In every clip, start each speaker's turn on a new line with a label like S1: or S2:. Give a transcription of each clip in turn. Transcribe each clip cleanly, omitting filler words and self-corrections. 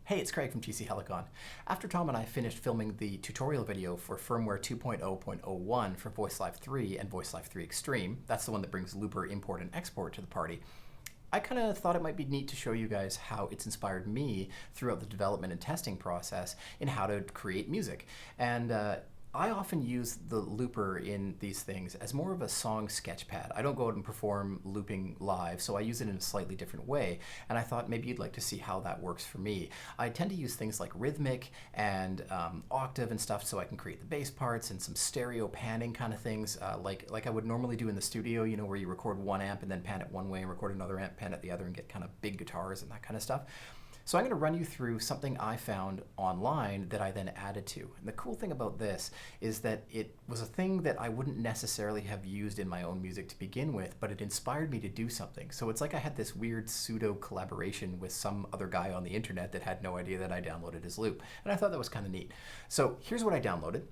S1: Hey, it's Craig from TC-Helicon. After Tom and I finished filming the tutorial video for firmware 2.0.01 for VL3 and VL3 Extreme, that's the one that brings looper import and export to the party, I kind of thought it might be neat to show you guys how it's inspired me throughout the development and testing process in how to create music. And I often use the looper in these things as more of a song sketchpad. I don't go out and perform looping live, so I use it in a slightly different way, and I thought maybe you'd like to see how that works for me. I tend to use things like rhythmic and octave and stuff so I can create the bass parts and some stereo panning kind of things like I would normally do in the studio, you know, where you record one amp and then pan it one way and record another amp, pan it the other, and get kind of big guitars and that kind of stuff. So I'm going to run you through something I found online that I then added to. And the cool thing about this is that it was a thing that I wouldn't necessarily have used in my own music to begin with, but it inspired me to do something. So it's like I had this weird pseudo collaboration with some other guy on the internet that had no idea that I downloaded his loop. And I thought that was kind of neat. So here's what I downloaded.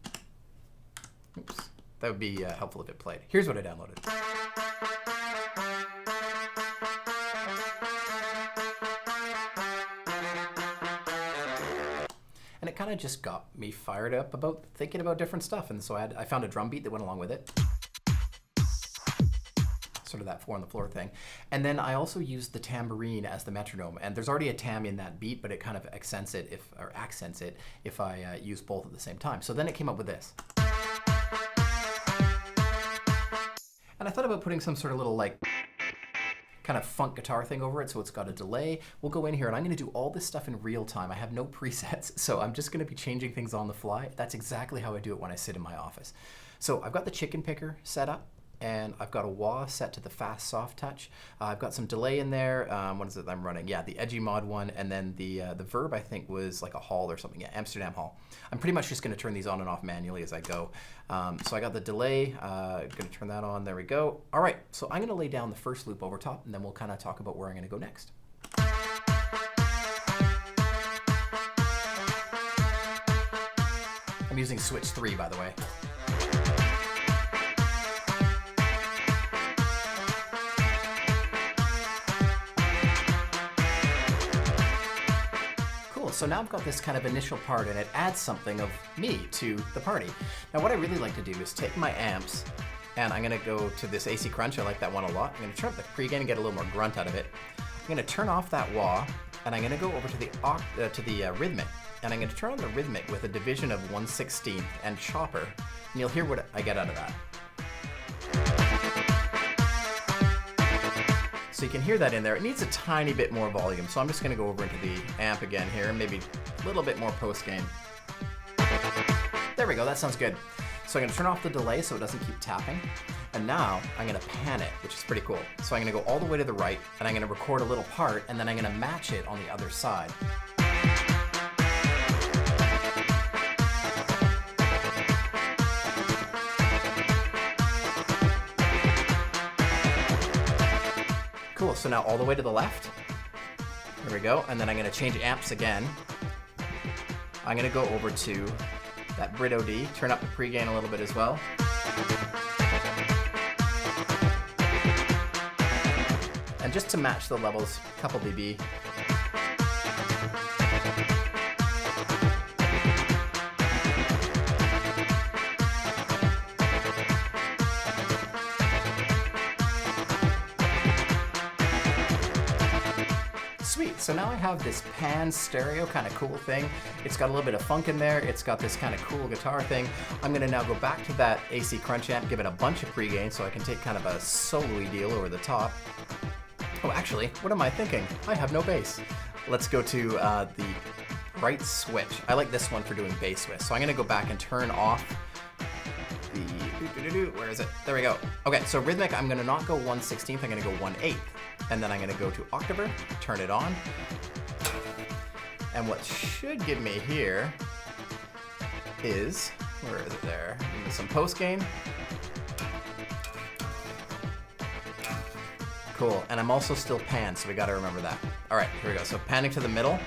S1: Oops, that would be helpful if it played. Here's what I downloaded. And it kind of just got me fired up about thinking about different stuff. And so I found a drum beat that went along with it. Sort of that 4 on the floor thing. And then I also used the tambourine as the metronome. And there's already a tam in that beat, but it kind of accents it if I use both at the same time. So then it came up with this. And I thought about putting some sort of little like kind of funk guitar thing over it, so it's got a delay. We'll go in here and I'm going to do all this stuff in real time. I have no presets, so I'm just going to be changing things on the fly. That's exactly how I do it when I sit in my office. So I've got the chicken picker set up, and I've got a wah set to the fast soft touch. I've got some delay in there. What is it I'm running? Yeah, the edgy mod one, and then the verb I think was like a Hall or something. Yeah, Amsterdam Hall. I'm pretty much just going to turn these on and off manually as I go. So I got the delay. Going to turn that on. There we go. All right, so I'm going to lay down the first loop over top, and then we'll kind of talk about where I'm going to go next. I'm using switch 3, by the way. So now I've got this kind of initial part, and it adds something of me to the party. Now what I really like to do is take my amps, and I'm going to go to this AC crunch. I like that one a lot. I'm going to turn up the pre-gain and get a little more grunt out of it. I'm going to turn off that wah, and I'm going to go over to the rhythmic, and I'm going to turn on the rhythmic with a division of 1/16 and chopper, and you'll hear what I get out of that. So you can hear that in there. It needs a tiny bit more volume, so I'm just going to go over into the amp again here, and maybe a little bit more post gain. There we go, that sounds good. So I'm going to turn off the delay so it doesn't keep tapping. And now I'm going to pan it, which is pretty cool. So I'm going to go all the way to the right, and I'm going to record a little part, and then I'm going to match it on the other side. Cool, so now all the way to the left. There we go, and then I'm going to change amps again. I'm going to go over to that Brit OD, turn up the pre-gain a little bit as well. And just to match the levels, a couple dB. Sweet, so now I have this pan stereo kind of cool thing. It's got a little bit of funk in there. It's got this kind of cool guitar thing. I'm gonna now go back to that AC crunch amp, give it a bunch of pre-gain so I can take kind of a solo-y deal over the top. Oh, actually, what am I thinking? I have no bass. Let's go to the right switch. I like this one for doing bass with. So I'm gonna go back and turn off the, where is it? There we go. Okay, so rhythmic, I'm gonna not go 1/16, I'm gonna go 1/8. And then I'm gonna go to octaver, turn it on. And what should give me here is, where is it there? Some post gain. Cool, and I'm also still panned, so we gotta remember that. All right, here we go. So panning to the middle.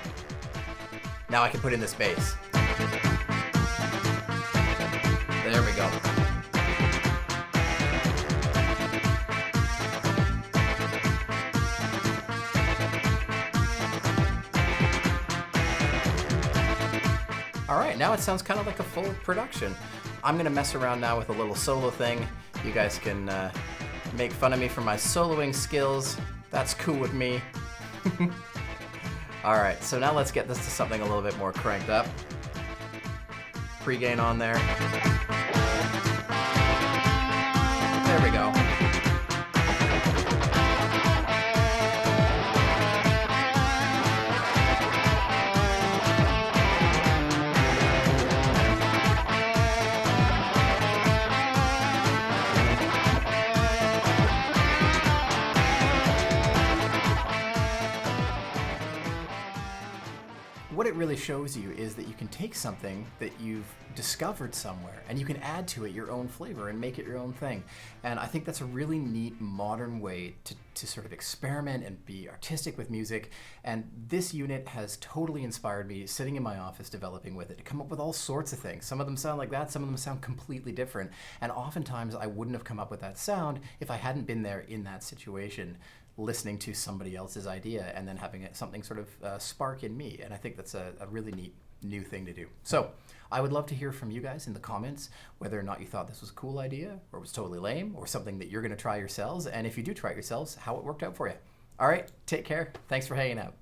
S1: Now I can put in this bass. There we go. All right, now it sounds kind of like a full production. I'm gonna mess around now with a little solo thing. You guys can make fun of me for my soloing skills. That's cool with me. All right, so now let's get this to something a little bit more cranked up. Pre-gain on there. There we go. What it really shows you is that you can take something that you've discovered somewhere and you can add to it your own flavor and make it your own thing. And I think that's a really neat modern way to sort of experiment and be artistic with music. And this unit has totally inspired me, sitting in my office developing with it, to come up with all sorts of things. Some of them sound like that, some of them sound completely different. And oftentimes I wouldn't have come up with that sound if I hadn't been there in that situation, listening to somebody else's idea and then having something sort of spark in me. And I think that's a really neat new thing to do. So I would love to hear from you guys in the comments whether or not you thought this was a cool idea or was totally lame or something that you're going to try yourselves. And if you do try it yourselves, how it worked out for you. All right, take care. Thanks for hanging out.